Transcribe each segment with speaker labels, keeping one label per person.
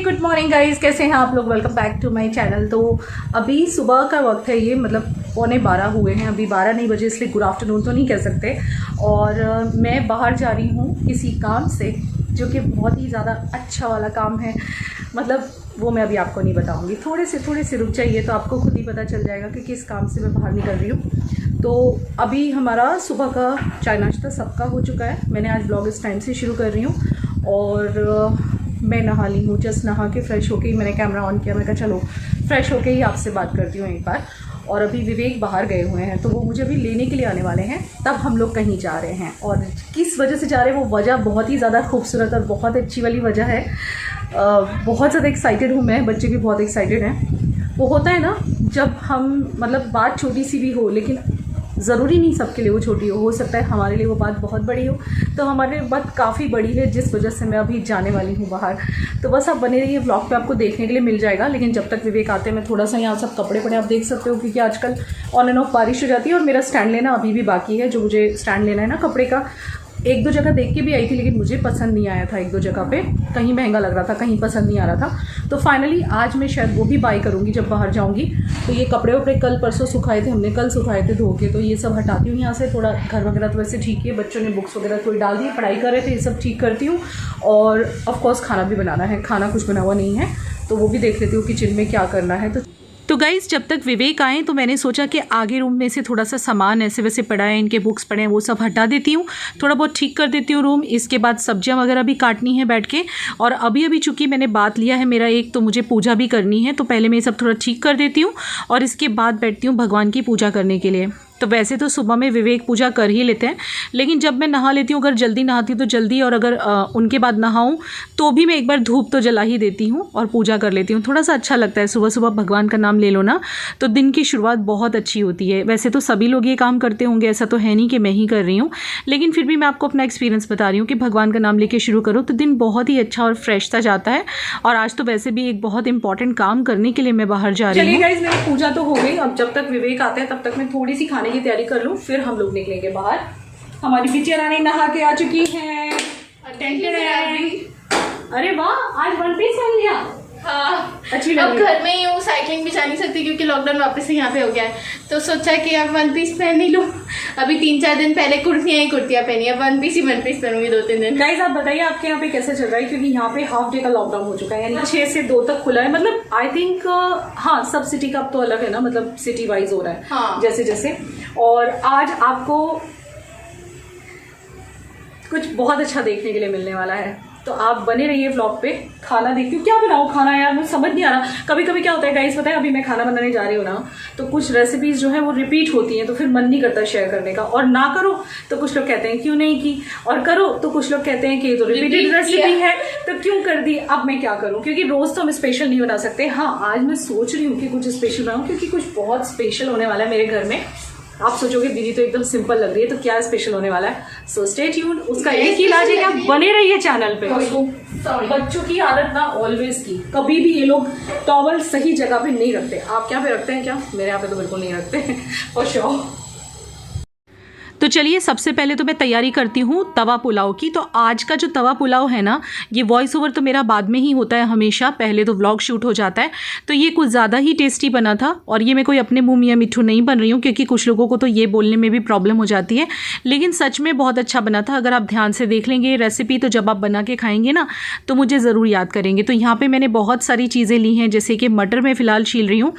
Speaker 1: Very good morning guys, कैसे हैं आप लोग। Welcome back to my channel. तो अभी सुबह का वक्त है, ये मतलब 11:15 हुए हैं, अभी 12 नहीं बजे, इसलिए गुड आफ्टरनून तो नहीं कह सकते। और मैं बाहर जा रही हूँ किसी काम से, जो कि बहुत ही ज़्यादा अच्छा वाला काम है। मतलब वो मैं अभी आपको नहीं बताऊँगी, थोड़े से रुक जाइए तो आपको खुद ही पता चल जाएगा कि किस काम से मैं बाहर निकल रही हूँ। तो अभी हमारा सुबह का चाय नाश्ता सबका हो चुका है। मैंने आज ब्लॉग इस टाइम से शुरू कर रही हूँ और मैं नहा ली हूँ। जस्ट नहा के फ्रेश होके ही मैंने कैमरा ऑन किया। मैं कहा चलो फ्रेश होके ही आपसे बात करती हूँ एक बार। और अभी विवेक बाहर गए हुए हैं, तो वो मुझे अभी लेने के लिए आने वाले हैं, तब हम लोग कहीं जा रहे हैं। और किस वजह से जा रहे हैं वो वजह बहुत ही ज़्यादा खूबसूरत और बहुत अच्छी वाली वजह है। बहुत ज़्यादा एक्साइटेड हूँ मैं, बच्चे भी बहुत एक्साइटेड हैं। वो होता है ना, जब हम मतलब बात छोटी सी भी हो, लेकिन ज़रूरी नहीं सबके लिए वो छोटी हो सकता है हमारे लिए वो बात बहुत बड़ी हो। तो हमारे लिए बात काफ़ी बड़ी है, जिस वजह से मैं अभी जाने वाली हूँ बाहर। तो बस आप बने रहिए, व्लॉग पे आपको देखने के लिए मिल जाएगा। लेकिन जब तक विवेक आते हैं, मैं थोड़ा सा यहाँ सब कपड़े पड़े आप देख सकते हो, क्योंकि आजकल ऑन एंड ऑफ बारिश हो जाती है। और मेरा स्टैंड लेना अभी भी बाकी है, जो मुझे स्टैंड लेना है ना कपड़े का। एक दो जगह देख के भी आई थी, लेकिन मुझे पसंद नहीं आया था। एक दो जगह पे कहीं महंगा लग रहा था, कहीं पसंद नहीं आ रहा था। तो फाइनली आज मैं शायद वो भी बाई करूँगी जब बाहर जाऊँगी। तो ये कपड़े वपड़े कल परसों सुखाए थे हमने, कल सुखाए थे धो के, तो ये सब हटाती हूँ यहाँ से। थोड़ा घर वगैरह तो वैसे ठीक है, बच्चों ने बुक्स वगैरह थोड़ी डाल दी, पढ़ाई कर रहे थे, ये सब ठीक करती हूँ। और ऑफकोर्स खाना भी बनाना है, खाना कुछ बना हुआ नहीं है, तो वो भी देख लेती हूँ किचन में क्या करना है। तो गाइज़ जब तक विवेक आए तो मैंने सोचा कि आगे रूम में से थोड़ा सा सामान ऐसे वैसे पड़ा है, इनके बुक्स पड़े हैं, वो सब हटा देती हूँ, थोड़ा बहुत ठीक कर देती हूँ रूम। इसके बाद सब्जियाँ वगैरह भी काटनी है बैठ के। और अभी चूँकि मैंने बात लिया है मेरा एक, तो मुझे पूजा भी करनी है, तो पहले मैं ये सब थोड़ा ठीक कर देती हूँ और इसके बाद बैठती हूँ भगवान की पूजा करने के लिए। तो वैसे तो सुबह में विवेक पूजा कर ही लेते हैं, लेकिन जब मैं नहा लेती हूँ, अगर जल्दी नहाती हूँ तो जल्दी, और अगर उनके बाद नहाऊँ तो भी मैं एक बार धूप तो जला ही देती हूँ और पूजा कर लेती हूँ। थोड़ा सा अच्छा लगता है, सुबह सुबह भगवान का नाम ले लो ना, तो दिन की शुरुआत बहुत अच्छी होती है। वैसे तो सभी लोग ये काम करते होंगे, ऐसा तो है नहीं कि मैं ही कर रही हूँ, लेकिन फिर भी मैं आपको अपना एक्सपीरियंस बता रही हूँ कि भगवान का नाम लेके शुरू करो तो दिन बहुत ही अच्छा और फ्रेश सा जाता है। और आज तो वैसे भी एक बहुत इंपॉर्टेंट काम करने के लिए मैं बाहर जा रही हूँ। चलिए गाइस, मेरी पूजा तो हो गई। अब जब तक विवेक आते हैं तब तक मैं थोड़ी सी खाने की तैयारी कर लूँ, फिर हम लोग निकलेंगे बाहर। हमारी बिटिया रानी नहा के आ चुकी है। अरे वाह, आज वन पीस पहन लिया।
Speaker 2: हाँ,
Speaker 1: अच्छी
Speaker 2: अब घर में ही हूँ, साइकिलिंग भी जा नहीं सकती क्योंकि लॉकडाउन वापस से यहाँ पे हो गया है। तो सोचा कि अब वन पीस पहन ही लूँ। अभी 3-4 दिन पहले कुर्तियाँ पहनी, अब वन पीस पहनूंगी 2-3 दिन।
Speaker 1: गाइस आप बताइए आपके यहाँ पे कैसे चल रहा है, क्योंकि यहाँ पे हाफ डे का लॉकडाउन हो चुका है, यानी 6 से 2 तक खुला है। मतलब आई थिंक हाँ, सब सिटी का अब तो अलग है ना, मतलब सिटी वाइज हो रहा है।
Speaker 2: हाँ।
Speaker 1: जैसे जैसे। और आज आपको कुछ बहुत अच्छा देखने के लिए मिलने वाला है, तो आप बने रहिए व्लॉग पे। खाना देखती हूँ, क्या बनाऊँ खाना यार, मुझे समझ नहीं आ रहा। कभी कभी क्या होता है गाइस, पता है, अभी मैं खाना बनाने जा रही हूँ ना, तो कुछ रेसिपीज जो है वो रिपीट होती हैं, तो फिर मन नहीं करता शेयर करने का। और ना करो तो कुछ लोग कहते हैं क्यों नहीं की, और करो तो कुछ लोग कहते हैं कि ये तो रिपीटेड रेसिपी है तो क्यों कर दी। अब मैं क्या करूँ, क्योंकि रोज तो हम स्पेशल नहीं बना सकते। हाँ, आज मैं सोच रही हूँ कि कुछ स्पेशल बनाऊँ, क्योंकि कुछ बहुत स्पेशल होने वाला है मेरे घर में। आप सोचोगे दीदी तो एकदम सिंपल लग रही है, तो क्या स्पेशल होने वाला है। सो स्टे ट्यून्ड, उसका एक ही इलाज है कि आप बने रहिए चैनल पे। बच्चों की आदत ना ऑलवेज की, कभी भी ये लोग टॉवल सही जगह पे नहीं रखते। आप क्या पे रखते हैं क्या? मेरे यहाँ पे तो बिल्कुल नहीं रखते फॉर श्योर। तो चलिए, सबसे पहले तो मैं तैयारी करती हूँ तवा पुलाव की। तो आज का जो तवा पुलाव है ना, ये वॉइस ओवर तो मेरा बाद में ही होता है हमेशा, पहले तो व्लॉग शूट हो जाता है। तो ये कुछ ज़्यादा ही टेस्टी बना था, और ये मैं कोई अपने मुँह मियाँ मिट्ठू नहीं बन रही हूँ, क्योंकि कुछ लोगों को तो ये बोलने में भी प्रॉब्लम हो जाती है, लेकिन सच में बहुत अच्छा बना था। अगर आप ध्यान से देख लेंगे रेसिपी, तो जब आप बना के खाएँगे ना तो मुझे ज़रूर याद करेंगे। तो यहाँ पर मैंने बहुत सारी चीज़ें ली हैं, जैसे कि मटर मैं फ़िलहाल छील रही हूँ।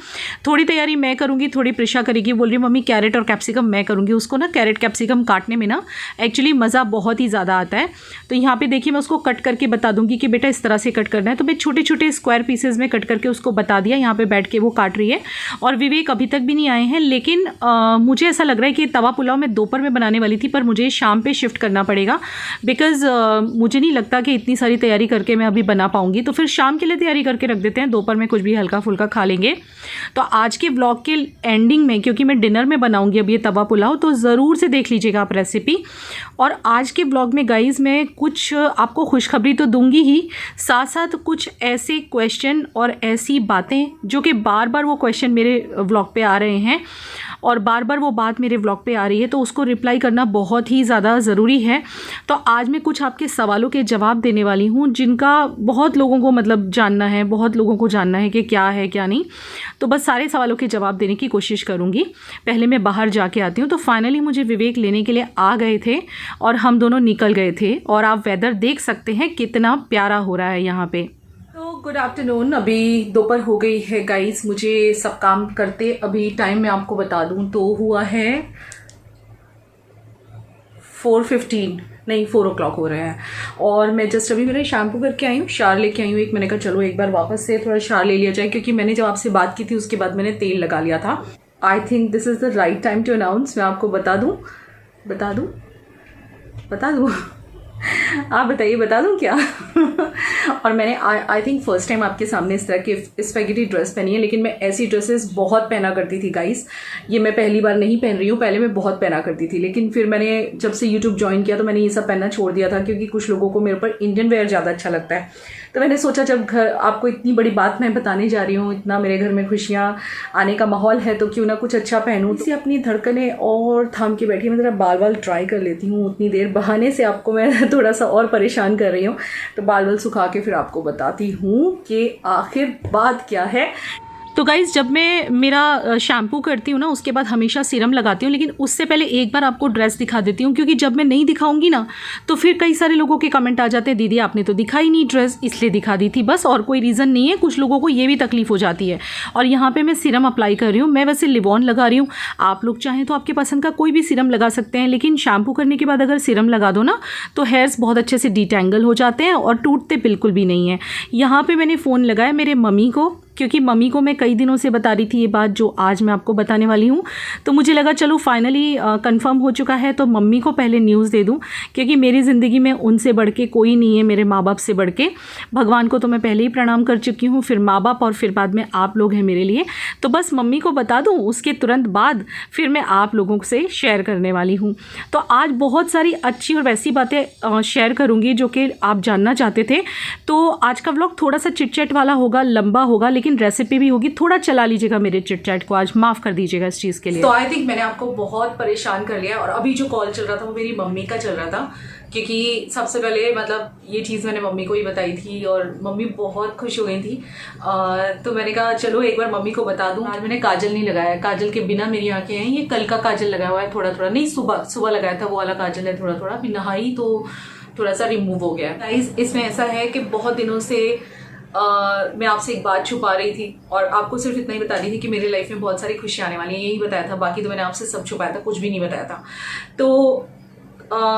Speaker 1: थोड़ी तैयारी मैं करूँगी, थोड़ी प्रिशा करेगी। बोल रही मम्मी कैरेट और कैप्सिकम मैं करूँगी। उसको ना कैरेट कैप्सिकम काटने में ना एक्चुअली मज़ा बहुत ही ज़्यादा आता है। तो यहाँ पे देखिए, मैं उसको कट करके बता दूंगी कि बेटा इस तरह से कट करना है। तो मैं छोटे छोटे स्क्वायर पीसेस में कट करके उसको बता दिया। यहाँ पे बैठ के वो काट रही है, और विवेक अभी तक भी नहीं आए हैं। लेकिन मुझे ऐसा लग रहा है कि तवा पुलाव मैं दोपहर में बनाने वाली थी, पर मुझे शाम पे शिफ्ट करना पड़ेगा, बिकॉज़ मुझे नहीं लगता कि इतनी सारी तैयारी करके मैं अभी बना पाऊँगी। तो फिर शाम के लिए तैयारी करके रख देते हैं, दोपहर में कुछ भी हल्का फुल्का खा लेंगे। तो आज के ब्लॉग के एंडिंग में, क्योंकि मैं डिनर में बनाऊँगी अब ये तवा पुलाव, तो ज़रूर से देख लीजिएगा आप रेसिपी। और आज के ब्लॉग में गाइज़ मैं कुछ आपको खुशखबरी तो दूंगी ही, साथ साथ कुछ ऐसे क्वेश्चन और ऐसी बातें जो कि बार बार वो क्वेश्चन मेरे व्लॉग पे आ रहे हैं और बार बार वो बात मेरे व्लॉग पे आ रही है, तो उसको रिप्लाई करना बहुत ही ज़्यादा ज़रूरी है। तो आज मैं कुछ आपके सवालों के जवाब देने वाली हूँ जिनका बहुत लोगों को मतलब जानना है, बहुत लोगों को जानना है कि क्या है क्या नहीं। तो बस सारे सवालों के जवाब देने की कोशिश करूँगी। पहले मैं बाहर जाके आती हूँ। तो फाइनली मुझे विवेक लेने के लिए आ गए थे और हम दोनों निकल गए थे और आप वेदर देख सकते हैं कितना प्यारा हो रहा है यहाँ पे। तो गुड आफ्टरनून, अभी दोपहर हो गई है गाइस। मुझे सब काम करते अभी टाइम मैं आपको बता दूं तो हुआ है 4:15, नहीं 4 o'clock हो रहे हैं। और मैं जस्ट अभी मैंने शैम्पू करके आई हूँ, शार लेके आई हूँ एक। मैंने कहा चलो एक बार वापस से थोड़ा शार ले लिया जाए, क्योंकि मैंने जब आपसे बात की थी उसके बाद मैंने तेल लगा लिया था। I think this is the right time to announce. मैं आपको बता दूँ आप बताइए, बता दूं क्या? और मैंने आई थिंक फर्स्ट टाइम आपके सामने इस तरह की स्पैगेटी ड्रेस पहनी है। लेकिन मैं ऐसी ड्रेसेस बहुत पहना करती थी गाइस, ये मैं पहली बार नहीं पहन रही हूँ, पहले मैं बहुत पहना करती थी। लेकिन फिर मैंने जब से यूट्यूब ज्वाइन किया तो मैंने ये सब पहनना छोड़ दिया था, क्योंकि कुछ लोगों को मेरे ऊपर इंडियन वेयर ज़्यादा अच्छा लगता है। तो मैंने सोचा जब घर आपको इतनी बड़ी बात मैं बताने जा रही हूँ, इतना मेरे घर में खुशियाँ आने का माहौल है, तो क्यों ना कुछ अच्छा पहनूँ। इसे अपनी धड़कने और थाम के बैठी, मैं ज़रा बाल ट्राई कर लेती हूँ। उतनी देर बहाने से आपको मैं थोड़ा सा और परेशान कर रही हूँ, तो बाल सुखा के फिर आपको बताती हूँ कि आखिर बात क्या है। तो गाइज़ जब मैं मेरा शैम्पू करती हूँ ना, उसके बाद हमेशा सीरम लगाती हूँ। लेकिन उससे पहले एक बार आपको ड्रेस दिखा देती हूँ, क्योंकि जब मैं नहीं दिखाऊंगी ना तो फिर कई सारे लोगों के कमेंट आ जाते हैं, दीदी आपने तो दिखाई नहीं ड्रेस, इसलिए दिखा दी थी, बस और कोई रीज़न नहीं है। कुछ लोगों को ये भी तकलीफ हो जाती है। और यहाँ पर मैं सीरम अप्लाई कर रही हूँ। मैं वैसे लिवॉन लगा रही हूँ, आप लोग चाहें तो आपके पसंद का कोई भी सीरम लगा सकते हैं। लेकिन शैम्पू करने के बाद अगर सीरम लगा दो ना तो हेयर्स बहुत अच्छे से डिटेंगल हो जाते हैं और टूटते बिल्कुल भी नहीं है। यहाँ पर मैंने फ़ोन लगाया मेरे मम्मी को, क्योंकि मम्मी को मैं कई दिनों से बता रही थी ये बात जो आज मैं आपको बताने वाली हूँ। तो मुझे लगा चलो फाइनली कंफर्म हो चुका है, तो मम्मी को पहले न्यूज़ दे दूँ, क्योंकि मेरी ज़िंदगी में उनसे बढ़ के कोई नहीं है, मेरे माँ बाप से बढ़ के। भगवान को तो मैं पहले ही प्रणाम कर चुकी हूँ, फिर माँ बाप और फिर बाद में आप लोग हैं मेरे लिए। तो बस मम्मी को बता दूँ, उसके तुरंत बाद फिर मैं आप लोगों से शेयर करने वाली हूँ। तो आज बहुत सारी अच्छी और वैसी बातें शेयर करूँगी जो कि आप जानना चाहते थे। तो आज का व्लॉग थोड़ा सा चिट-चैट वाला होगा, लंबा होगा, लेकिन रेसिपी भी होगी। थोड़ा चला लीजिएगा मेरे चिट-चैट को, आज माफ़ कर दीजिएगा इस चीज़ के लिए। तो आई थिंक मैंने आपको बहुत परेशान कर लिया। और अभी जो कॉल चल रहा था वो मेरी मम्मी का चल रहा था, क्योंकि सबसे पहले मतलब ये चीज़ मैंने मम्मी को ही बताई थी और मम्मी बहुत खुश हो गई थी। तो मैंने कहा चलो एक बार मम्मी को बता दूं। आज मैंने काजल नहीं लगाया, काजल के बिना मेरी आंखें हैं। ये कल का काजल लगाया हुआ है, थोड़ा थोड़ा नहीं, सुबह लगाया था वो वाला काजल है थोड़ा थोड़ा। फिर नहाई तो थोड़ा सा रिमूव हो गया। गाइस इसमें ऐसा है कि बहुत दिनों से मैं आपसे एक बात छुपा रही थी और आपको सिर्फ इतना ही बता रही थी कि मेरी लाइफ में बहुत सारी खुशियाँ आने वाली हैं, यही बताया था। बाकी तो मैंने आपसे सब छुपाया था, कुछ भी नहीं बताया था। तो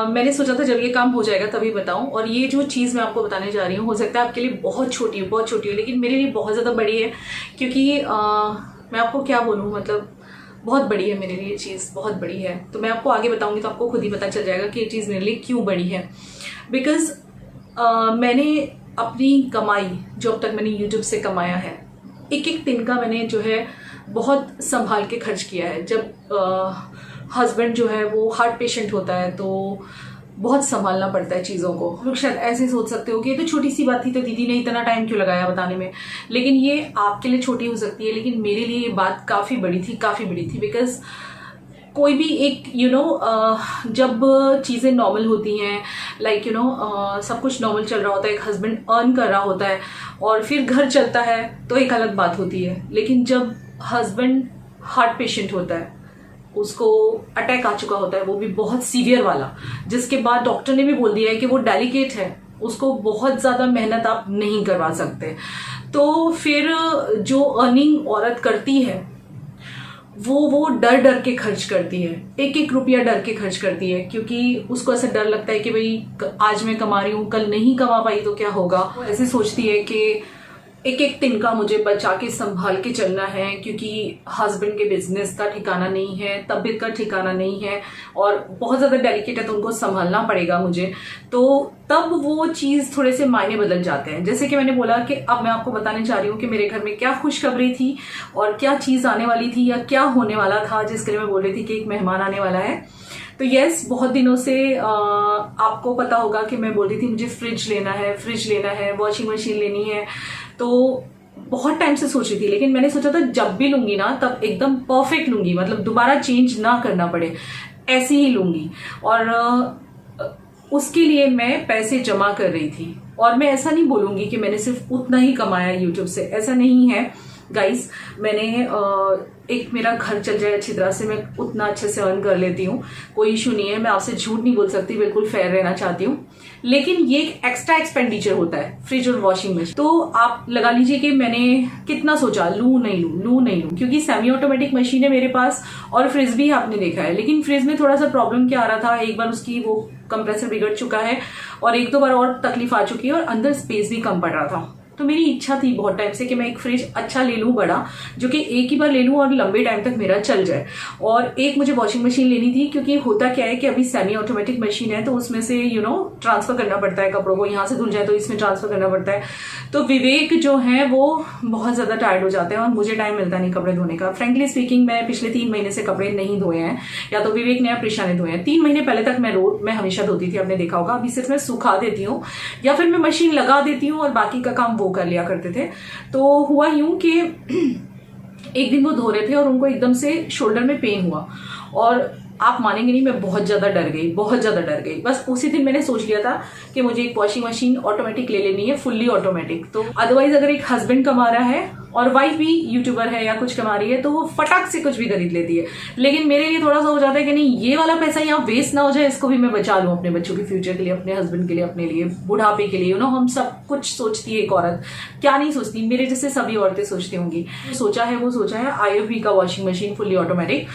Speaker 1: मैंने सोचा था जब ये काम हो जाएगा तभी बताऊं। और ये जो चीज़ मैं आपको बताने जा रही हूँ, हो सकता है आपके लिए बहुत छोटी हो, लेकिन मेरे लिए बहुत ज़्यादा बड़ी है। क्योंकि मैं आपको क्या बोलूँ, मतलब बहुत बड़ी है मेरे लिए, चीज़ बहुत बड़ी है। तो मैं आपको आगे बताऊंगी तो आपको खुद ही पता चल जाएगा कि ये चीज़ मेरे लिए क्यों बड़ी है। बिकॉज मैंने अपनी कमाई जो अब तक मैंने यूट्यूब से कमाया है, एक एक दिन का मैंने जो है बहुत संभाल के खर्च किया है। जब हस्बैंड जो है वो हार्ट पेशेंट होता है तो बहुत संभालना पड़ता है चीज़ों को। लोग शायद ऐसे सोच सकते हो कि ये तो छोटी सी बात थी, तो दीदी ने इतना टाइम क्यों लगाया बताने में। लेकिन ये आपके लिए छोटी हो सकती है, लेकिन मेरे लिए ये बात काफ़ी बड़ी थी। बिकॉज कोई भी एक जब चीज़ें नॉर्मल होती हैं, लाइक सब कुछ नॉर्मल चल रहा होता है, एक हस्बैंड अर्न कर रहा होता है और फिर घर चलता है, तो एक अलग बात होती है। लेकिन जब हस्बैंड हार्ट पेशेंट होता है, उसको अटैक आ चुका होता है, वो भी बहुत सीवियर वाला, जिसके बाद डॉक्टर ने भी बोल दिया है कि वो डेलिकेट है, उसको बहुत ज़्यादा मेहनत आप नहीं करवा सकते। तो फिर जो अर्निंग औरत करती है वो डर के खर्च करती है, एक एक रुपया डर के खर्च करती है, क्योंकि उसको ऐसा डर लगता है कि भाई आज मैं कमा रही हूँ, कल नहीं कमा पाई तो क्या होगा। वो ऐसे सोचती है कि एक एक दिन का मुझे बचा के संभाल के चलना है, क्योंकि हस्बैंड के बिजनेस का ठिकाना नहीं है, तबीयत का ठिकाना नहीं है और बहुत ज़्यादा डेलिकेट है, तो उनको संभालना पड़ेगा मुझे। तो तब वो चीज़ थोड़े से मायने बदल जाते हैं। जैसे कि मैंने बोला कि अब मैं आपको बताने जा रही हूँ कि मेरे घर में क्या खुशखबरी थी और क्या चीज़ आने वाली थी या क्या होने वाला था, जिसके लिए मैं बोल रही थी कि एक मेहमान आने वाला है। तो यस, बहुत दिनों से आपको पता होगा कि मैं बोल रही थी मुझे फ्रिज लेना है, वॉशिंग मशीन लेनी है। तो बहुत टाइम से सोच रही थी, लेकिन मैंने सोचा था जब भी लूंगी ना तब एकदम परफेक्ट लूंगी, मतलब दोबारा चेंज ना करना पड़े, ऐसे ही लूंगी। और उसके लिए मैं पैसे जमा कर रही थी। और मैं ऐसा नहीं बोलूंगी कि मैंने सिर्फ उतना ही कमाया यूट्यूब से, ऐसा नहीं है गाइस। मैंने एक मेरा घर चल जाए अच्छी तरह से, मैं उतना अच्छे से अर्न कर लेती हूँ, कोई इशू नहीं है। मैं आपसे झूठ नहीं बोल सकती, बिल्कुल फेयर रहना चाहती हूँ। लेकिन ये एक एक्स्ट्रा एक्सपेंडिचर होता है फ्रिज और वॉशिंग मशीन। तो आप लगा लीजिए कि मैंने कितना सोचा, लूं नहीं लूं, क्योंकि सेमी ऑटोमेटिक मशीन है मेरे पास और फ्रिज भी आपने देखा है। लेकिन फ्रिज में थोड़ा सा प्रॉब्लम क्या आ रहा था, एक बार उसकी वो कंप्रेसर बिगड़ चुका है और एक दो बार और तकलीफ आ चुकी है और अंदर स्पेस भी कम पड़ रहा था। तो मेरी इच्छा थी बहुत टाइम से कि मैं एक फ्रिज अच्छा ले लूं, बड़ा, जो कि एक ही बार ले लूं और लंबे टाइम तक मेरा चल जाए। और एक मुझे वॉशिंग मशीन लेनी थी, क्योंकि होता क्या है कि अभी सेमी ऑटोमेटिक मशीन है तो उसमें से ट्रांसफर करना पड़ता है कपड़ों को, यहाँ से धुल जाए तो इसमें ट्रांसफर करना पड़ता है। तो विवेक जो है वो बहुत ज्यादा टायर्ड हो जाते हैं और मुझे टाइम मिलता नहीं कपड़े धोने का। फ्रेंकली स्पीकिंग, मैं पिछले 3 महीने से कपड़े नहीं धोए हैं, या तो विवेक ने या प्रिशा ने धोए हैं। 3 महीने पहले तक मैं हमेशा धोती थी, आपने देखा होगा। अभी सिर्फ मैं सुखा देती हूँ या फिर मैं मशीन लगा देती हूँ और बाकी का काम वो कर लिया करते थे। तो हुआ यूं कि एक दिन वो धो रहे थे और उनको एकदम से शोल्डर में पेन हुआ और आप मानेंगे नहीं, मैं बहुत ज्यादा डर गई। बस उसी दिन मैंने सोच लिया था कि मुझे एक वॉशिंग मशीन ऑटोमेटिक ले लेनी है, फुल्ली ऑटोमेटिक। तो अदरवाइज अगर एक हस्बैंड कमा रहा है और वाइफ भी यूट्यूबर है या कुछ कमा रही है तो वो फटाक से कुछ भी खरीद लेती है। लेकिन मेरे लिए थोड़ा सा हो जाता है कि नहीं, ये वाला पैसा यहाँ वेस्ट ना हो जाए, इसको भी मैं बचा लूं अपने बच्चों के फ्यूचर के लिए, अपने हस्बैंड के लिए, अपने लिए, बुढ़ापे के लिए। हम सब कुछ सोचती है एक औरत, क्या नहीं सोचती, मेरे जैसे सभी औरतें सोचती होंगी। सोचा है IFB का washing machine fully automatic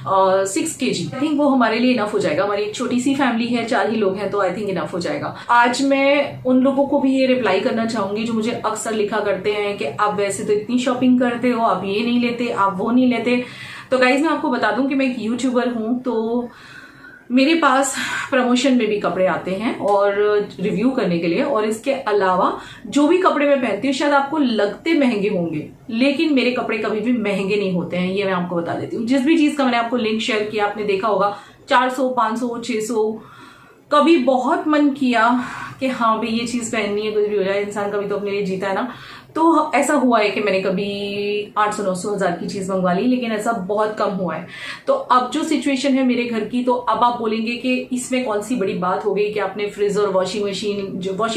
Speaker 1: 6 kg। I think वो हमारे लिए इनफ हो जाएगा। हमारी एक छोटी सी फैमिली है, 4 ही लोग हैं, तो आई थिंक इनफ हो जाएगा। आज मैं उन लोगों को भी ये रिप्लाई करना चाहूंगी जो मुझे अक्सर लिखा करते हैं कि आप वैसे तो इतनी शॉपिंग करते हो, आप ये नहीं लेते, आप वो नहीं लेते। तो गाइज मैं आपको बता दूं कि मैं एक यूट्यूबर हूं, तो मेरे पास प्रमोशन में भी कपड़े आते हैं और रिव्यू करने के लिए। और इसके अलावा जो भी कपड़े मैं पहनती हूँ, शायद आपको लगते महंगे होंगे, लेकिन मेरे कपड़े कभी भी महंगे नहीं होते हैं, ये मैं आपको बता देती हूँ। जिस भी चीज का मैंने आपको लिंक शेयर किया, आपने देखा होगा 400, 500, 600। कभी बहुत मन किया कि हाँ भाई ये चीज पहननी है, कुछ भी हो जाए, इंसान कभी तो अपने लिए जीता है ना। तो ऐसा हुआ है कि मैंने कभी 800, 900, 1000 की चीज मंगवा ली, लेकिन ऐसा बहुत कम हुआ है। तो अब जो सिचुएशन है मेरे घर की, तो अब आप बोलेंगे कि इसमें कौन सी बड़ी बात हो गई कि आपने फ्रिज और वॉशिंग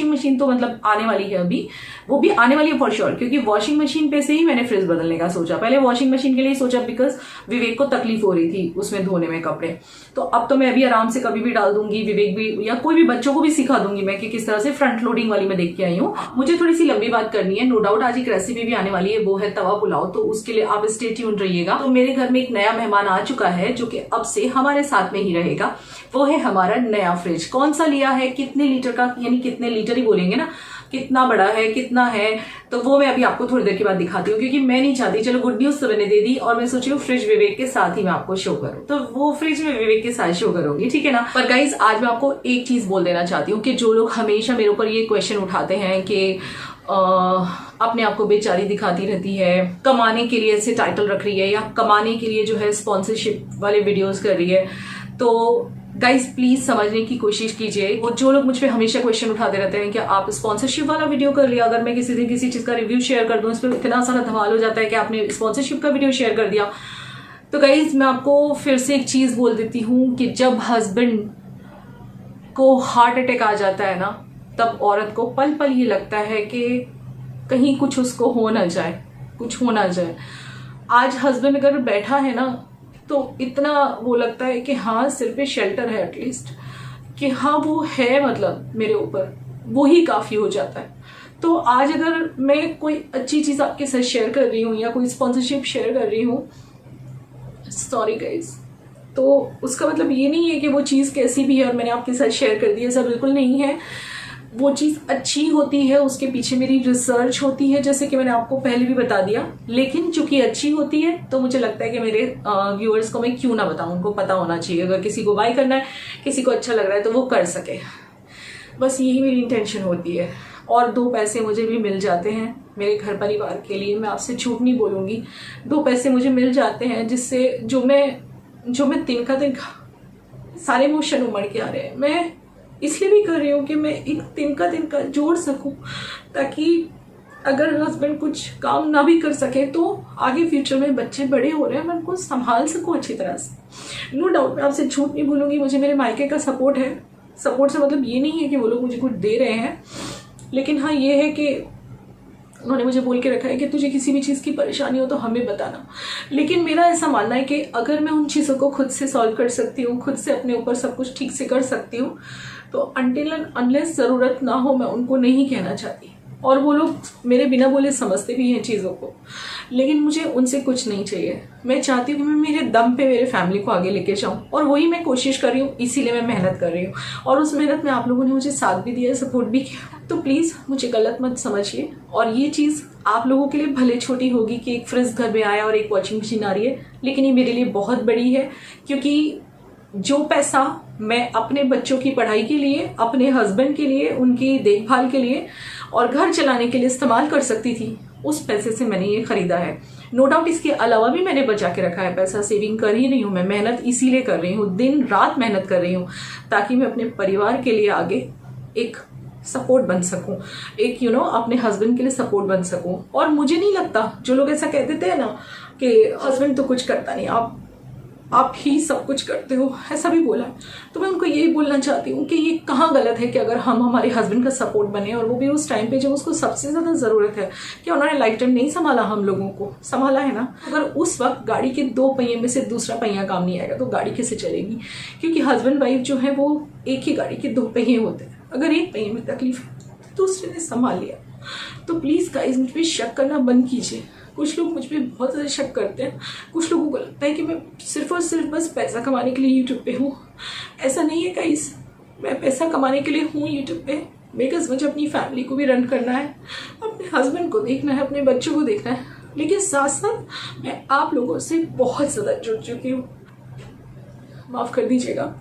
Speaker 1: मशीन तो मतलब आने वाली है, अभी वो भी आने वाली है फॉर श्योर, क्योंकि वॉशिंग मशीन पे से ही मैंने फ्रिज बदलने का सोचा। पहले वॉशिंग मशीन के लिए सोचा बिकॉज विवेक को तकलीफ हो रही थी उसमें धोने में कपड़े। तो अब तो मैं अभी आराम से कभी भी डाल दूंगी, विवेक भी या कोई भी बच्चों को भी सिखा दूंगी मैं कि किस तरह से फ्रंट लोडिंग वाली मैं देख के आई हूँ। मुझे थोड़ी सी लंबी बात करनी है, नो डाउट आज एक रेसिपी भी आने वाली है, वो है तवा पुलाव, तो उसके लिए आप स्टे ट्यून्ड रहिएगा। तो मेरे घर में एक नया मेहमान आ चुका है जो कि अब से हमारे साथ में ही रहेगा, वो है हमारा नया फ्रिज। कौन सा लिया है, कितने लीटर का, यानी कितने लीटर ही बोलेंगे ना, कितना बड़ा है, कितना है, तो वो मैं अभी आपको थोड़ी देर के बाद दिखाती हूँ, क्योंकि मैं नहीं चाहती, चलो गुड न्यूज तो मैंने दे दी और मैं सोच रही हूँ फ्रिज विवेक के साथ ही मैं आपको शो करूँ, तो वो फ्रिज में विवेक के साथ शो करूंगी, ठीक है ना। पर गाइज आज मैं आपको एक चीज बोल देना चाहती हूँ कि जो लोग हमेशा मेरे ऊपर ये क्वेश्चन उठाते हैं कि अपने आप को बेचारी दिखाती रहती है, कमाने के लिए ऐसे टाइटल रख रही है, या कमाने के लिए जो है स्पॉन्सरशिप वाले वीडियोस कर रही है, तो गाइज प्लीज समझने की कोशिश कीजिए। वो जो लोग मुझ पे हमेशा क्वेश्चन उठाते रहते हैं कि आप स्पॉन्सरशिप वाला वीडियो कर लिया, अगर मैं किसी दिन किसी चीज का रिव्यू शेयर कर दूं, इस पर इतना सारा धमाल हो जाता है कि आपने स्पॉन्सरशिप का वीडियो शेयर कर दिया। तो गाइज मैं आपको फिर से एक चीज बोल देती हूँ कि जब हस्बैंड को हार्ट अटैक आ जाता है ना, तब औरत को पल पल ये लगता है कि कहीं कुछ उसको हो ना जाए, कुछ हो ना जाए। आज हस्बैंड अगर बैठा है ना, तो इतना वो लगता है कि हाँ सिर पे शेल्टर है एटलीस्ट, कि हाँ वो है, मतलब मेरे ऊपर वो ही काफी हो जाता है। तो आज अगर मैं कोई अच्छी चीज आपके साथ शेयर कर रही हूँ या कोई स्पॉन्सरशिप शेयर कर रही हूँ, सॉरी गाइज, तो उसका मतलब ये नहीं है कि वो चीज कैसी भी है और मैंने आपके साथ शेयर कर दी, ऐसा बिल्कुल नहीं है। वो चीज अच्छी होती है, उसके पीछे मेरी रिसर्च होती है, जैसे कि मैंने आपको पहले भी बता दिया, लेकिन चूंकि अच्छी होती है तो मुझे लगता है कि मेरे व्यूअर्स को मैं क्यों ना बताऊं, उनको पता होना चाहिए। अगर किसी को बाय करना है, किसी को अच्छा लग रहा है तो वो कर सके, बस यही मेरी इंटेंशन होती है। और 2 पैसे मुझे भी मिल जाते हैं मेरे घर परिवार के लिए, मैं आपसे झूठ नहीं बोलूंगी, 2 पैसे मुझे मिल जाते हैं, जिससे जो मैं दिन का दिन
Speaker 3: सारे इमोशन उमड़ के आ रहे हैं। मैं इसलिए भी कर रही हूँ कि मैं एक दिन का जोड़ सकूँ, ताकि अगर हस्बैंड कुछ काम ना भी कर सके तो आगे फ्यूचर में बच्चे बड़े हो रहे हैं, मैं उनको संभाल सकूँ अच्छी तरह से। नो डाउट मैं आपसे झूठ नहीं बोलूँगी, मुझे मेरे मायके का सपोर्ट है। सपोर्ट से मतलब ये नहीं है कि वो लोग मुझे कुछ दे रहे हैं, लेकिन हाँ ये है कि उन्होंने मुझे बोल के रखा है कि तुझे किसी भी चीज़ की परेशानी हो तो हमें बताना। लेकिन मेरा ऐसा मानना है कि अगर मैं उन चीज़ों को खुद से सॉल्व कर सकती हूँ, खुद से अपने ऊपर सब कुछ ठीक से कर सकती हूँ, तो अनटिल एंड अनलेस ज़रूरत ना हो मैं उनको नहीं कहना चाहती। और वो लोग मेरे बिना बोले समझते भी हैं चीज़ों को, लेकिन मुझे उनसे कुछ नहीं चाहिए। मैं चाहती हूँ कि मैं मेरे दम पे मेरे फैमिली को आगे लेके जाऊँ, और वही मैं कोशिश कर रही हूँ, इसीलिए मैं मेहनत कर रही हूँ। और उस मेहनत में आप लोगों ने मुझे साथ भी दिया, सपोर्ट भी किया, तो प्लीज़ मुझे गलत मत समझिए। और ये चीज़ आप लोगों के लिए भले छोटी होगी कि एक फ्रिज घर में आया और एक वॉशिंग मशीन आ रही है, लेकिन ये मेरे लिए बहुत बड़ी है, क्योंकि जो पैसा मैं अपने बच्चों की पढ़ाई के लिए, अपने हस्बैंड के लिए, उनकी देखभाल के लिए और घर चलाने के लिए इस्तेमाल कर सकती थी, उस पैसे से मैंने ये खरीदा है। नो डाउट इसके अलावा भी मैंने बचा के रखा है पैसा, सेविंग कर ही रही हूँ मैं, मेहनत इसीलिए कर रही हूँ, दिन रात मेहनत कर रही हूँ, ताकि मैं अपने परिवार के लिए आगे एक सपोर्ट बन सकूं, एक अपने हस्बैंड के लिए सपोर्ट बन सकूं। और मुझे नहीं लगता, जो लोग ऐसा कहते थे ना कि हस्बैंड तो कुछ करता नहीं, आप ही सब कुछ करते हो, ऐसा भी बोला, तो मैं उनको यही बोलना चाहती हूँ कि ये कहाँ गलत है कि अगर हम हमारे हस्बैंड का सपोर्ट बने, और वो भी उस टाइम पे जब उसको सबसे ज़्यादा ज़रूरत है, कि उन्होंने लाइफ टाइम नहीं संभाला, हम लोगों को संभाला है ना। अगर उस वक्त गाड़ी के 2 पहिए में से दूसरा पहिया काम नहीं आएगा तो गाड़ी कैसे चलेगी? क्योंकि हस्बैंड वाइफ जो है वो एक ही गाड़ी के 2 पहिए होते हैं, अगर एक पहिए में तकलीफ है दूसरे ने संभाल लिया। तो प्लीज़ गाइस मुझ पर शक करना बंद कीजिए। कुछ लोग मुझ पर बहुत ज़्यादा शक करते हैं, कुछ लोगों को लगता है कि मैं सिर्फ और सिर्फ बस पैसा कमाने के लिए यूट्यूब पे हूँ। ऐसा नहीं है गाइस, मैं पैसा कमाने के लिए हूँ यूट्यूब पे, बिकॉज मुझे अपनी फैमिली को भी रन करना है, अपने हस्बैंड को देखना है, अपने बच्चों को देखना है, लेकिन साथ साथ मैं आप लोगों से बहुत ज़्यादा जुड़ चुकी हूँ, माफ़ कर दीजिएगा,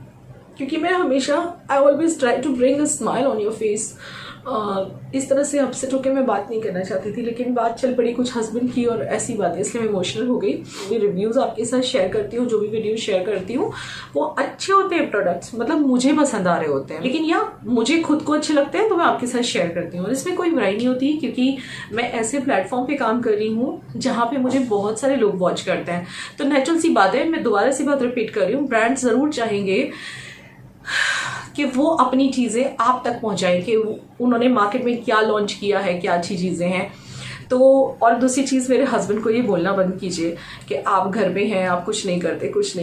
Speaker 3: क्योंकि मैं हमेशा I always try to bring a smile on your face. इस तरह से अपसेट होकर मैं बात नहीं करना चाहती थी, लेकिन बात चल पड़ी कुछ हस्बैंड की और ऐसी बात है, इसलिए मैं इमोशनल हो गई। जो रिव्यूज़ आपके साथ शेयर करती हूँ, जो भी वीडियो शेयर करती हूँ, वो अच्छे होते हैं प्रोडक्ट्स, मतलब मुझे पसंद आ रहे होते हैं, लेकिन या मुझे खुद को अच्छे लगते हैं तो मैं आपके साथ शेयर करती हूँ। और इसमें कोई बुराई नहीं होती, क्योंकि मैं ऐसे प्लेटफॉर्म पे काम कर रही हूँ जहाँ पे मुझे बहुत सारे लोग वॉच करते हैं। तो नेचुरल सी बात है, मैं दोबारा सी बात रिपीट कर रही हूँ, ब्रांड ज़रूर चाहेंगे कि वो अपनी चीज़ें आप तक पहुंचाएं, कि उन्होंने मार्केट में क्या लॉन्च किया है, क्या अच्छी चीज़ें हैं। तो और दूसरी चीज़, मेरे हस्बैंड को ये बोलना बंद कीजिए कि आप घर पे हैं, आप कुछ नहीं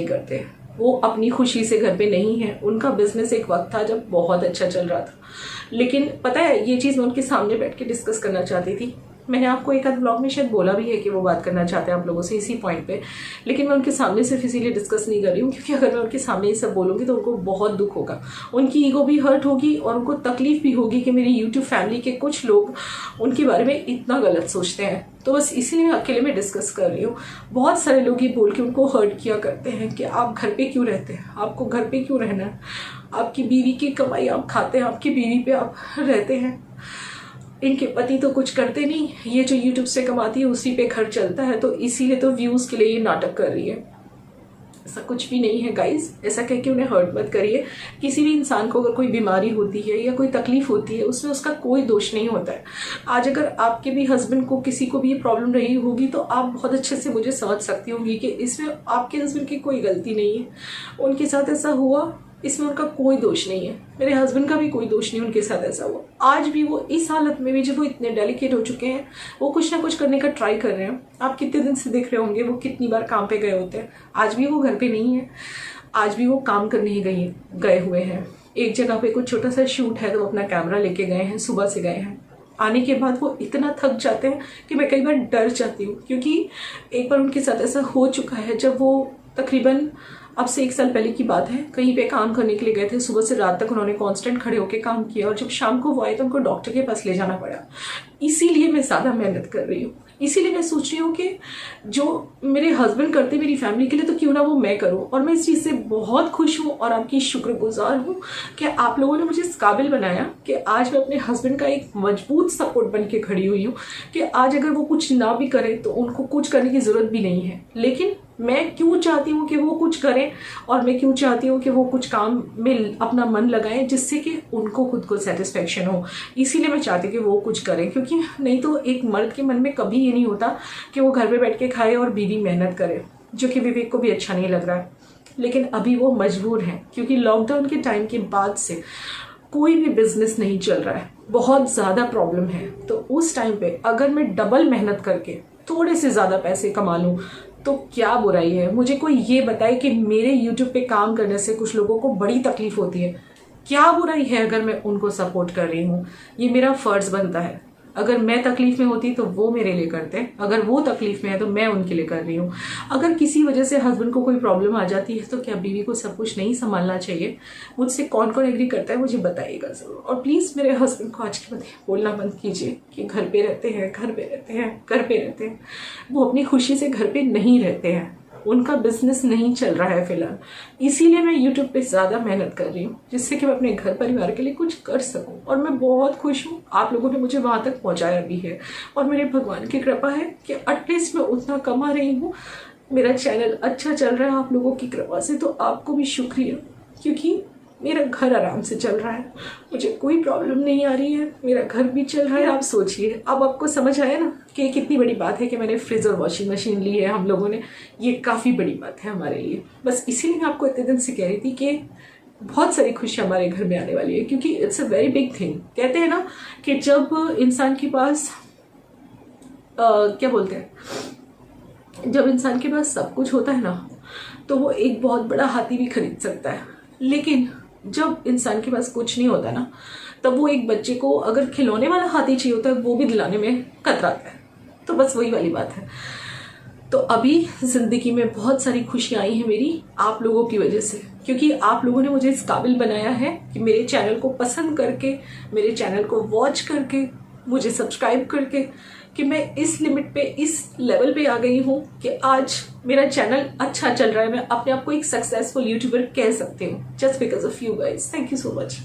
Speaker 3: करते। वो अपनी खुशी से घर पे नहीं है। उनका बिजनेस एक वक्त था जब बहुत अच्छा चल रहा था, लेकिन पता है ये चीज़ मैं उनके सामने बैठ के डिस्कस करना चाहती थी। मैंने आपको एक आध ब्लॉग में शायद बोला भी है कि वो बात करना चाहते हैं आप लोगों से इसी पॉइंट पे, लेकिन मैं उनके सामने सिर्फ इसीलिए डिस्कस नहीं कर रही हूँ क्योंकि अगर मैं उनके सामने ये सब बोलूँगी तो उनको बहुत दुख होगा, उनकी ईगो भी हर्ट होगी और उनको तकलीफ भी होगी कि मेरी यूट्यूब फैमिली के कुछ लोग उनके बारे में इतना गलत सोचते हैं। तो बस इसीलिए मैं अकेले में डिस्कस कर रही हूँ। बहुत सारे लोग ये बोल के उनको हर्ट किया करते हैं कि आप घर पे क्यों रहते हैं, आपको घर पे क्यों रहना है, आपकी बीवी की कमाई आप खाते हैं, आपकी बीवी पे आप रहते हैं, इनके पति तो कुछ करते नहीं, ये जो यूट्यूब से कमाती है उसी पे घर चलता है, तो इसीलिए तो व्यूज़ के लिए ये नाटक कर रही है। ऐसा कुछ भी नहीं है गाइस, ऐसा कह के उन्हें हर्ट मत करिए। किसी भी इंसान को अगर कोई बीमारी होती है या कोई तकलीफ होती है, उसमें उसका कोई दोष नहीं होता है। आज अगर आपके भी हस्बैंड को किसी को भी ये प्रॉब्लम रही होगी तो आप बहुत अच्छे से मुझे समझ सकती होंगी कि इसमें आपके हस्बैंड की कोई गलती नहीं है। उनके साथ ऐसा हुआ, इसमें उनका कोई दोष नहीं है। मेरे हस्बैंड का भी कोई दोष नहीं, उनके साथ ऐसा हुआ। आज भी वो इस हालत में भी, जब वो इतने डेलिकेट हो चुके हैं, वो कुछ ना कुछ करने का ट्राई कर रहे हैं। आप कितने दिन से देख रहे होंगे वो कितनी बार काम पे गए होते हैं। आज भी वो घर पे नहीं है, आज भी वो काम करने ही गए हुए हैं। एक जगह पे कुछ छोटा सा शूट है तो अपना कैमरा लेके गए हैं, सुबह से गए हैं। आने के बाद वो इतना थक जाते हैं कि मैं कई बार डर जाती हूँ, क्योंकि एक बार उनके साथ ऐसा हो चुका है जब वो तकरीबन अब से 1 साल पहले की बात है, कहीं पे काम करने के लिए गए थे। सुबह से रात तक उन्होंने कांस्टेंट खड़े होकर काम किया और जब शाम को वो आए तो उनको डॉक्टर के पास ले जाना पड़ा। इसीलिए मैं ज़्यादा मेहनत कर रही हूँ, इसीलिए मैं सोच रही हूँ कि जो मेरे हस्बैंड करते मेरी फैमिली के लिए तो क्यों ना वो मैं करूँ। और मैं इस चीज़ से बहुत खुश हूँ और आपकी शुक्रगुजार हूँ कि आप लोगों ने मुझे इस काबिल बनाया कि आज मैं अपने हस्बैंड का एक मजबूत सपोर्ट बन के खड़ी हुई हूँ कि आज अगर वो कुछ ना भी करें तो उनको कुछ करने की ज़रूरत भी नहीं है। लेकिन मैं क्यों चाहती हूँ कि वो कुछ करें और मैं क्यों चाहती हूँ कि वो कुछ काम में अपना मन लगाएं जिससे कि उनको खुद को सेटिस्फेक्शन हो। इसीलिए मैं चाहती हूँ कि वो कुछ करें, क्योंकि नहीं तो एक मर्द के मन में कभी ये नहीं होता कि वो घर पे बैठ के खाए और बीवी मेहनत करे, जो कि विवेक को भी अच्छा नहीं लग रहा है। लेकिन अभी वो मजबूर हैं, क्योंकि लॉकडाउन के टाइम के बाद से कोई भी बिजनेस नहीं चल रहा है, बहुत ज़्यादा प्रॉब्लम है। तो उस टाइम पे अगर मैं डबल मेहनत करके थोड़े से ज़्यादा पैसे कमा लूँ तो क्या बुराई है। मुझे कोई ये बताए कि मेरे यूट्यूब पे काम करने से कुछ लोगों को बड़ी तकलीफ होती है, क्या बुराई है अगर मैं उनको सपोर्ट कर रही हूँ। ये मेरा फ़र्ज़ बनता है। अगर मैं तकलीफ में होती तो वो मेरे लिए करते, अगर वो तकलीफ में है तो मैं उनके लिए कर रही हूँ। अगर किसी वजह से हस्बैंड को कोई प्रॉब्लम आ जाती है तो क्या बीवी को सब कुछ नहीं संभालना चाहिए? मुझसे कौन कौन एग्री करता है मुझे बताइएगा ज़रूर। और प्लीज़ मेरे हस्बैंड को आज के बाद बोलना बंद कीजिए कि घर पे रहते हैं, घर पे रहते हैं, घर पे रहते हैं। वो अपनी खुशी से घर पे नहीं रहते हैं, उनका बिजनेस नहीं चल रहा है फिलहाल। इसीलिए मैं यूट्यूब पे ज़्यादा मेहनत कर रही हूँ जिससे कि मैं अपने घर परिवार के लिए कुछ कर सकूँ। और मैं बहुत खुश हूँ, आप लोगों ने मुझे वहाँ तक पहुँचाया भी है और मेरे भगवान की कृपा है कि एटलीस्ट मैं उतना कमा रही हूँ। मेरा चैनल अच्छा चल रहा है आप लोगों की कृपा से, तो आपको भी शुक्रिया, क्योंकि मेरा घर आराम से चल रहा है, मुझे कोई प्रॉब्लम नहीं आ रही है, मेरा घर भी चल रहा है। आप सोचिए, अब आपको समझ आया ना कि कितनी बड़ी बात है कि मैंने फ्रिज और वॉशिंग मशीन ली है हम लोगों ने। ये काफ़ी बड़ी बात है हमारे लिए। बस इसीलिए मैं आपको इतने दिन से कह रही थी कि बहुत सारी खुशियाँ हमारे घर में आने वाली है, क्योंकि it's a very big thing. कहते हैं ना कि जब इंसान के पास क्या बोलते हैं, जब इंसान के पास सब कुछ होता है ना तो वो एक बहुत बड़ा हाथी भी खरीद सकता है। लेकिन जब इंसान के पास कुछ नहीं होता ना तब वो एक बच्चे को अगर खिलौने वाला हाथी चाहिए होता है वो भी दिलाने में कतराता है। तो बस वही वाली बात है। तो अभी ज़िंदगी में बहुत सारी खुशियाँ आई हैं मेरी आप लोगों की वजह से, क्योंकि आप लोगों ने मुझे इस काबिल बनाया है कि मेरे चैनल को पसंद करके, मेरे चैनल को वॉच करके, मुझे सब्सक्राइब करके, कि मैं इस लिमिट पे, इस लेवल पे आ गई हूँ कि आज मेरा चैनल अच्छा चल रहा है। मैं अपने आप को एक सक्सेसफुल यूट्यूबर कह सकती हूँ just because of you guys. Thank you so much.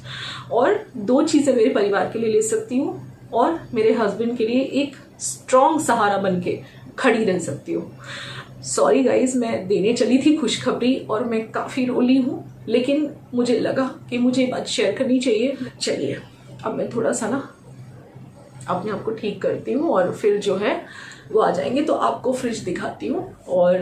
Speaker 3: और 2 चीज़ें मेरे परिवार के लिए ले सकती हूँ और मेरे हस्बैंड के लिए एक स्ट्रॉन्ग सहारा बन के खड़ी रह सकती हूँ। सॉरी गाइज, मैं देने चली थी खुशखबरी और मैं काफ़ी रोली हूँ, लेकिन मुझे लगा कि मुझे ये बात शेयर करनी चाहिए। चलिए अब मैं थोड़ा सा ना अपने आप को ठीक करती हूँ और फिर जो है वो आ जाएंगे तो आपको फ्रिज दिखाती हूँ। और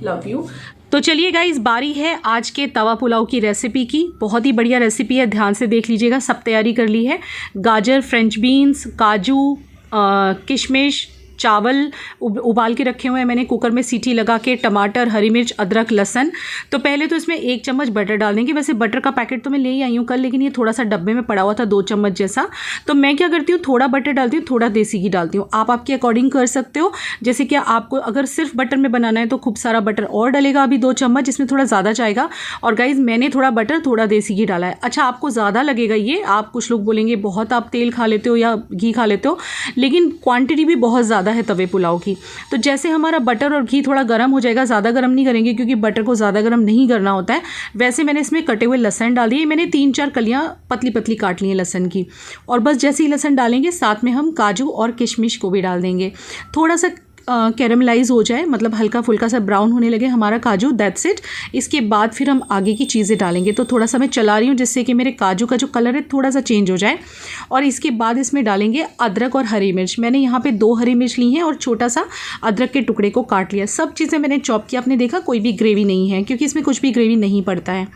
Speaker 3: लव यू।
Speaker 1: तो चलिए गाइस, बारी है आज के तवा पुलाव की रेसिपी की। बहुत ही बढ़िया रेसिपी है, ध्यान से देख लीजिएगा। सब तैयारी कर ली है। गाजर, फ्रेंच बीन्स, काजू, किशमिश, चावल उबाल के रखे हुए हैं मैंने कुकर में सीटी लगा के, टमाटर, हरी मिर्च, अदरक, लहसन। तो पहले तो इसमें 1 चम्मच बटर डाल देंगे। वैसे बटर का पैकेट तो मैं ले ही आई हूँ कल, लेकिन ये थोड़ा सा डब्बे में पड़ा हुआ था 2 चम्मच जैसा। तो मैं क्या करती हूँ, थोड़ा बटर डालती हूँ, थोड़ा देसी घी डालती हूँ। आप आपके अकॉर्डिंग कर सकते हो। जैसे कि आपको अगर सिर्फ बटर में बनाना है तो खूब सारा बटर और डलेगा, अभी 2 चम्मच, जिसमें थोड़ा ज़्यादा जाएगा। और गाइज मैंने थोड़ा बटर थोड़ा देसी घी डाला है। अच्छा, आपको ज़्यादा लगेगा ये, आप कुछ लोग बोलेंगे बहुत आप तेल खा लेते हो या घी खा लेते हो, लेकिन क्वांटिटी भी बहुत ज़्यादा है तवे पुलाव की। तो जैसे हमारा बटर और घी थोड़ा गर्म हो जाएगा, ज़्यादा गर्म नहीं करेंगे क्योंकि बटर को ज़्यादा गर्म नहीं करना होता है। वैसे मैंने इसमें कटे हुए लहसन डाल दिए। मैंने 3-4 कलियाँ पतली पतली काट ली हैं लहसन की। और बस जैसे ही लहसन डालेंगे साथ में हम काजू और किशमिश को भी डाल देंगे। थोड़ा सा कैरमलाइज हो जाए, मतलब हल्का फुल्का सा ब्राउन होने लगे हमारा काजू, दैट्स इट। इसके बाद फिर हम आगे की चीज़ें डालेंगे। तो थोड़ा सा मैं चला रही हूँ जिससे कि मेरे काजू का जो कलर है थोड़ा सा चेंज हो जाए। और इसके बाद इसमें डालेंगे अदरक और हरी मिर्च। मैंने यहाँ पे 2 हरी मिर्च ली हैं और छोटा सा अदरक के टुकड़े को काट लिया। सब चीज़ें मैंने चॉप किया। आपने देखा कोई भी ग्रेवी नहीं है क्योंकि इसमें कुछ भी ग्रेवी नहीं पड़ता है।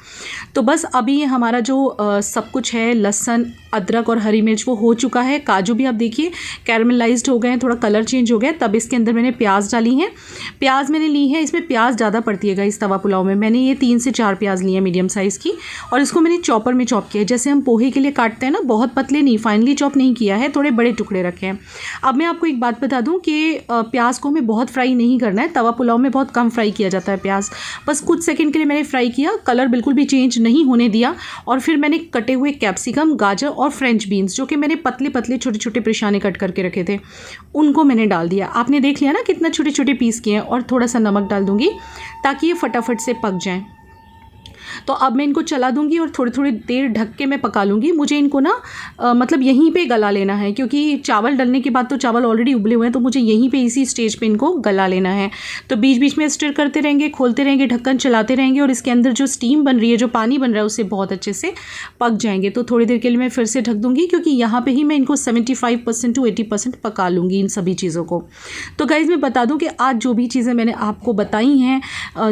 Speaker 1: तो बस अभी ये हमारा जो सब कुछ है, लहसन, अदरक और हरी मिर्च, वो हो चुका है। काजू भी आप देखिए कैरमलाइज्ड हो गए हैं, थोड़ा कलर चेंज हो गया। तब इसके अंदर मैंने प्याज डाली हैं। प्याज मैंने ली है, इसमें प्याज ज़्यादा पड़ती है इस तवा पुलाव में। मैंने ये 3 से 4 प्याज लिए हैं मीडियम साइज़ की, और इसको मैंने चॉपर में चॉप किया है। जैसे हम पोहे के लिए काटते हैं ना, बहुत पतले नहीं, फाइनली चॉप नहीं किया है, थोड़े बड़े टुकड़े रखे हैं। अब मैं आपको एक बात बता दूं कि प्याज को हमें बहुत फ्राई नहीं करना है। तवा पुलाव में बहुत कम फ्राई किया जाता है प्याज। बस कुछ सेकंड के लिए मैंने फ्राई किया, कलर बिल्कुल भी चेंज नहीं होने दिया। और फिर मैंने कटे हुए कैप्सिकम, गाजर और फ्रेंच बीन्स, जो कि मैंने पतले पतले छोटे छोटे पेशाने कट करके रखे थे, उनको मैंने डाल दिया। आपने देख लिया ना कितना छोटे छोटे पीस किए हैं। और थोड़ा सा नमक डाल दूंगी ताकि ये फटाफट से पक जाएं। तो अब मैं इनको चला दूँगी और थोड़ी थोड़ी देर ढक के मैं पका लूँगी। मुझे इनको ना मतलब यहीं पे गला लेना है, क्योंकि चावल डलने के बाद तो चावल ऑलरेडी उबले हुए हैं, तो मुझे यहीं पे इसी स्टेज पे इनको गला लेना है। तो बीच बीच में स्टिर करते रहेंगे, खोलते रहेंगे, ढक्कन चलाते रहेंगे और इसके अंदर जो स्टीम बन रही है, जो पानी बन रहा है, उससे बहुत अच्छे से पक जाएंगे। तो थोड़ी देर के लिए मैं फिर से ढक दूँगी, क्योंकि यहाँ पर ही मैं इनको 75% to 80% पका लूँगी इन सभी चीज़ों को। तो गाइज़ मैं बता दूँ कि आज जो भी चीज़ें मैंने आपको बताई हैं,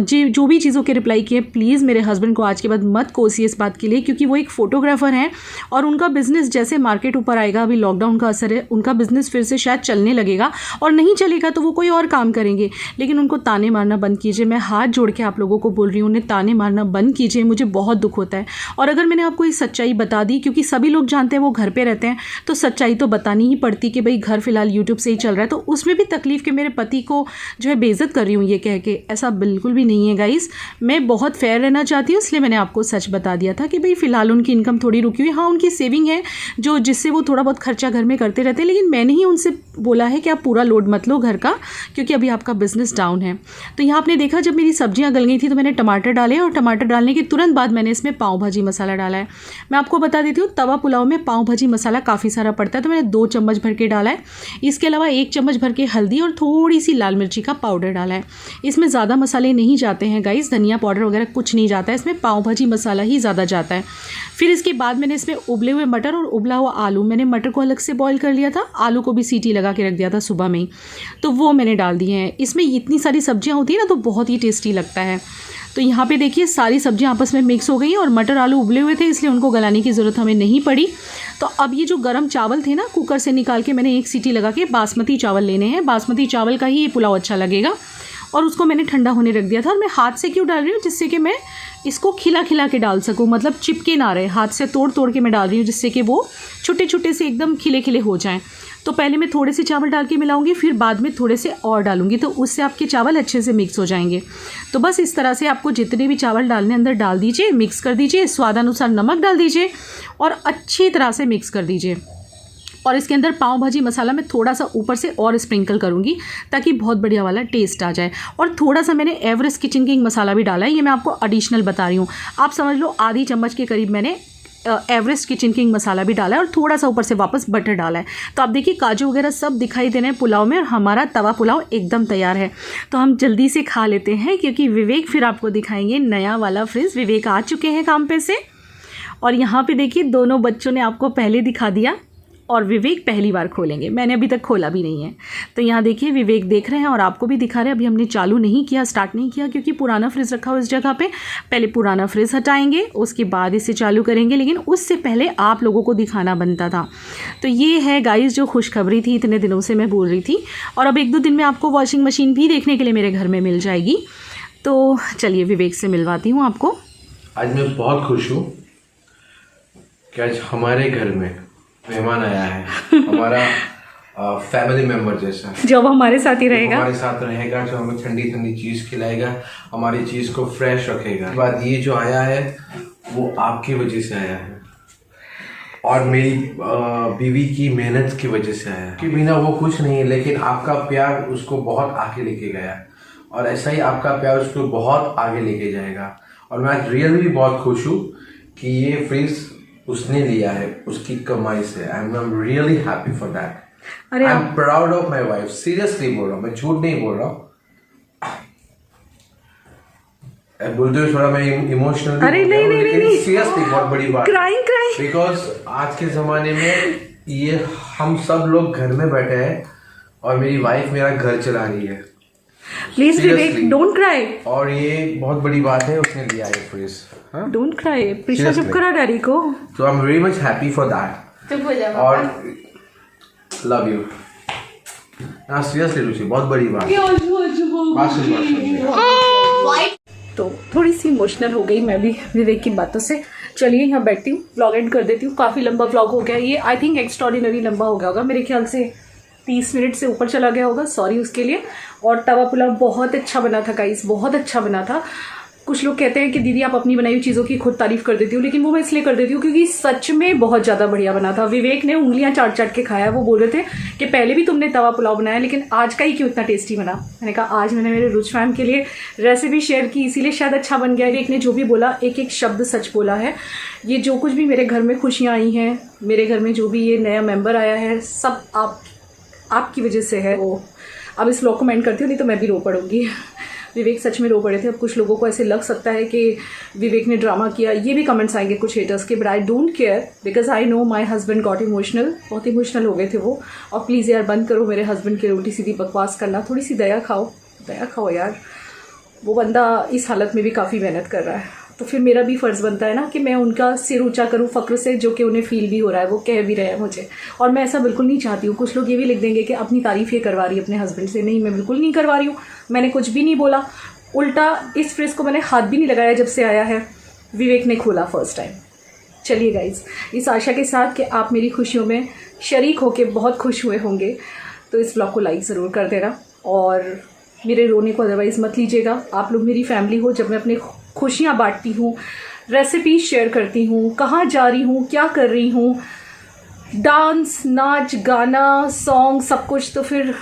Speaker 1: जो भी चीज़ों के रिप्लाई किए, प्लीज़ मेरे हस्बैंड को आज के बाद मत कोसिए इस बात के लिए, क्योंकि वो एक फ़ोटोग्राफ़र हैं और उनका बिज़नेस जैसे मार्केट ऊपर आएगा, अभी लॉकडाउन का असर है, उनका बिज़नेस फिर से शायद चलने लगेगा, और नहीं चलेगा तो वो कोई और काम करेंगे। लेकिन उनको ताने मारना बंद कीजिए। मैं हाथ जोड़ के आप लोगों को बोल रही हूँ, उन्हें ताने मारना बंद कीजिए। मुझे बहुत दुख होता है। और अगर मैंने आपको ये सच्चाई बता दी, क्योंकि सभी लोग जानते हैं वो घर पर रहते हैं, तो सच्चाई तो बतानी ही पड़ती कि भाई घर फ़िलहाल यूट्यूब से ही चल रहा है, तो उसमें भी तकलीफ़ कि मेरे पति को जो है बेइज्जत कर रही हूँ ये कह के। ऐसा बिल्कुल भी नहीं है गाइस, मैं बहुत फेयर रहना चाहती हूँ, इसलिए मैंने आपको सच बता दिया था कि भाई फ़िलहाल उनकी इनकम थोड़ी रुकी हुई है। हाँ, उनकी सेविंग है जो जिससे वो थोड़ा बहुत खर्चा घर में करते रहते हैं, लेकिन मैंने ही उनसे बोला है कि आप पूरा लोड मत लो घर का, क्योंकि अभी आपका बिज़नेस डाउन है। तो यहाँ आपने देखा जब मेरी सब्जियाँ गल गई थी तो मैंने टमाटर डाले, और टमाटर डालने के तुरंत बाद मैंने इसमें पाव भाजी मसाला डाला है। मैं आपको बता देती हूँ, तवा पुलाव में पाव भाजी मसाला काफ़ी सारा पड़ता है, तो मैंने 2 चम्मच भर के डाला है। इसके अलावा 1 चम्मच भर के हल्दी और थोड़ी सी लाल मिर्ची का पाउडर डाला है। इसमें ज़्यादा मसाले नहीं जाते हैं गाइस, धनिया पाउडर वगैरह कुछ नहीं जाता है इसमें, पाव भाजी मसाला ही ज़्यादा जाता है। फिर इसके बाद मैंने इसमें उबले हुए मटर और उबला हुआ आलू, मैंने मटर को अलग से बॉईल कर लिया था, आलू को भी सीटी लगा के रख दिया था सुबह में ही, तो वो मैंने डाल दिए हैं। इसमें इतनी सारी सब्जियाँ होती है ना, तो बहुत ही टेस्टी लगता है। तो यहाँ पे देखिए सारी सब्जियाँ आपस में मिक्स हो गई, और मटर आलू उबले हुए थे इसलिए उनको गलाने की ज़रूरत हमें नहीं पड़ी। तो अब ये जो गरम चावल थे ना, कुकर से निकाल के मैंने 1 सीटी लगा के, बासमती चावल लेने हैं, बासमती चावल का ही ये पुलाव अच्छा लगेगा, और उसको मैंने ठंडा होने रख दिया था। और मैं हाथ से क्यों डाल रही हूँ, जिससे कि मैं इसको खिला खिला के डाल सकूँ, मतलब चिपके ना रहे, हाथ से तोड़ तोड़ के मैं डाल रही हूँ, जिससे कि वो छोटे छोटे से एकदम खिले खिले हो जाएँ। तो पहले मैं थोड़े से चावल डाल के मिलाऊंगी, फिर बाद में थोड़े से और डालूंगी, तो उससे आपके चावल अच्छे से मिक्स हो जाएंगे। तो बस इस तरह से आपको जितने भी चावल डालने अंदर डाल दीजिए, मिक्स कर दीजिए, स्वादानुसार नमक डाल दीजिए और अच्छी तरह से मिक्स कर दीजिए। और इसके अंदर पाव भाजी मसाला मैं थोड़ा सा ऊपर से और स्प्रिंकल करूँगी, ताकि बहुत बढ़िया वाला टेस्ट आ जाए। और थोड़ा सा मैंने एवरेस्ट किचन किंग मसाला भी डाला है, ये मैं आपको एडिशनल बता रही हूँ। आप समझ लो आधी चम्मच के करीब मैंने एवरेस्ट किचन किंग मसाला भी डाला है, और थोड़ा सा ऊपर से वापस बटर डाला है। तो आप देखिए काजू वगैरह सब दिखाई दे रहे हैं पुलाव में, और हमारा तवा पुलाव एकदम तैयार है। तो हम जल्दी से खा लेते हैं, क्योंकि विवेक फिर आपको दिखाएंगे नया वाला फ्रिज। विवेक आ चुके हैं काम पे से, और यहाँ पे देखिए दोनों बच्चों ने आपको पहले दिखा दिया, और विवेक पहली बार खोलेंगे, मैंने अभी तक खोला भी नहीं है। तो यहाँ देखिए विवेक देख रहे हैं और आपको भी दिखा रहे हैं। अभी हमने चालू नहीं किया, स्टार्ट नहीं किया, क्योंकि पुराना फ्रिज रखा हुआ इस जगह पे। पहले पुराना फ्रिज हटाएंगे, उसके बाद इसे चालू करेंगे, लेकिन उससे पहले आप लोगों को दिखाना बनता था। तो ये है गाइस जो खुशखबरी थी, इतने दिनों से मैं बोल रही थी। और अब 1-2 दिन में आपको वॉशिंग मशीन भी देखने के लिए मेरे घर में मिल जाएगी। तो चलिए विवेक से मिलवाती हूँ आपको।
Speaker 4: आज मैं बहुत खुश हूँ कि आज हमारे घर में मेहमान आया है, हमारा फैमिली मेंबर जैसा,
Speaker 1: जो अब हमारे साथ ही रहेगा,
Speaker 4: हमारे साथ रहेगा, जो हमें ठंडी ठंडी चीज़ खिलाएगा, हमारी चीज़ को फ्रेश रखेगा। बात ये जो आया है वो आपकी वजह से आया है, और मेरी बीवी की मेहनत की वजह से आया है। कि बिना वो कुछ नहीं है, लेकिन आपका प्यार उसको बहुत आगे लेके गया, और ऐसा ही आपका प्यार उसको बहुत आगे लेके जाएगा। और मैं आज रियली बहुत खुश हूँ कि ये फ्रिज उसने लिया है उसकी कमाई से। I am really happy for that. I am proud of my wife. Seriously बोल रहा हूँ, मैं झूठ नहीं बोल रहा हूँ। बोलते हुए थोड़ा मैं इमोशनल,
Speaker 1: अरे नहीं
Speaker 4: सीरियसली बहुत बड़ी बात,
Speaker 1: क्राइंग
Speaker 4: बिकॉज आज के जमाने में ये हम सब लोग घर में बैठे हैं, और मेरी वाइफ मेरा घर चला रही है।
Speaker 1: Please Vivek don't cry.
Speaker 4: और ये बहुत बड़ी बात है, उसने लिया है फ्रिज।
Speaker 1: डोंट क्राई, प्रीशा चुप करा डैडी को।
Speaker 4: So I'm very much happy for that।
Speaker 2: चुप हो जाओ
Speaker 4: और love you। ना सीरियसली रुचि बहुत बड़ी बात।
Speaker 1: तो थोड़ी सी इमोशनल हो गई मैं भी विवेक की बातों से। चलिए यहाँ बैठती हूँ, व्लॉग एंड कर देती हूँ। काफ़ी लंबा व्लॉग हो गया ये, आई थिंक एक्स्ट्रॉर्डिनरी लंबा हो गया होगा, मेरे ख्याल से 30 मिनट से ऊपर चला गया होगा, सॉरी उसके लिए। और तवा पुलाव बहुत अच्छा बना था गाइस, बहुत अच्छा बना था। कुछ लोग कहते हैं कि दीदी आप अपनी बनाई हुई चीज़ों की खुद तारीफ कर देती हो, लेकिन वो मैं इसलिए कर देती हूँ क्योंकि सच में बहुत ज़्यादा बढ़िया बना था। विवेक ने उंगलियां चाट चाट के खाया। वो बोल रहे थे कि पहले भी तुमने तवा पुलाव बनाया, लेकिन आज का ही क्यों इतना टेस्टी बना। मैंने कहा आज मैंने मेरे रुच फैम के लिए रेसिपी शेयर की, इसीलिए शायद अच्छा बन गया। विवेक ने जो भी बोला एक एक शब्द सच बोला है। ये जो कुछ भी मेरे घर में खुशियाँ आई हैं, मेरे घर में जो भी ये नया मेम्बर आया है, सब आपकी वजह से है। वो अब इस व्लॉग को मैं एंड करती हूँ, नहीं तो मैं भी रो पड़ूंगी। विवेक सच में रो पड़े थे। अब कुछ लोगों को ऐसे लग सकता है कि विवेक ने ड्रामा किया, ये भी कमेंट्स आएंगे कुछ हेटर्स के, but I don't care because I know my husband got emotional. बहुत इमोशनल हो गए थे वो। और प्लीज़ यार बंद करो मेरे हस्बैंड की उल्टी सीधी बकवास करना, थोड़ी सी दया खाओ यार। वो बंदा इस हालत में भी काफ़ी मेहनत कर रहा है, तो फिर मेरा भी फ़र्ज़ बनता है ना कि मैं उनका सिर ऊंचा करूं फ़क्र से, जो कि उन्हें फील भी हो रहा है, वो कह भी रहे हैं मुझे। और मैं ऐसा बिल्कुल नहीं चाहती हूँ। कुछ लोग ये भी लिख देंगे कि अपनी तारीफ़ ये करवा रही है अपने हस्बैंड से। नहीं, मैं बिल्कुल नहीं करवा रही हूँ। मैंने कुछ भी नहीं बोला, उल्टा इस फ्रेज़ को मैंने हाथ भी नहीं लगाया जब से आया है। विवेक ने खोला फर्स्ट टाइम। चलिए गाइज़, इस आशा के साथ कि आप मेरी खुशियों में शरीक होकर बहुत खुश हुए होंगे, तो इस ब्लॉग को लाइक ज़रूर कर देना और मेरे रोने को अदरवाइज़ मत लीजिएगा। आप लोग मेरी फैमिली हो। जब मैं अपने खुशियाँ बांटती हूँ, रेसिपी शेयर करती हूँ, कहाँ जा रही हूँ, क्या कर रही हूँ, डांस, नाच, गाना, सॉन्ग, सब कुछ, तो फिर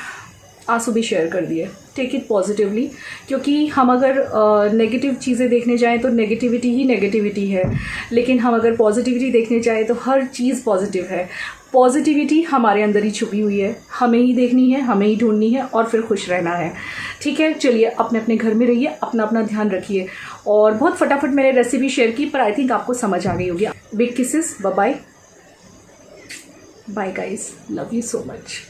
Speaker 1: आंसू भी शेयर कर दिए। टेक इट पॉजिटिवली, क्योंकि हम अगर नेगेटिव चीज़ें देखने जाएं तो नेगेटिविटी ही नेगेटिविटी है, लेकिन हम अगर पॉजिटिविटी देखने जाएं तो हर चीज़ पॉजिटिव है। पॉजिटिविटी हमारे अंदर ही छुपी हुई है, हमें ही देखनी है, हमें ही ढूंढनी है और फिर खुश रहना है। ठीक है, चलिए अपने अपने घर में रहिए, अपना अपना ध्यान रखिए। और बहुत फटाफट मैंने रेसिपी शेयर की, पर आई थिंक आपको समझ आ गई होगी। Big kisses, bye bye guys, love you so much.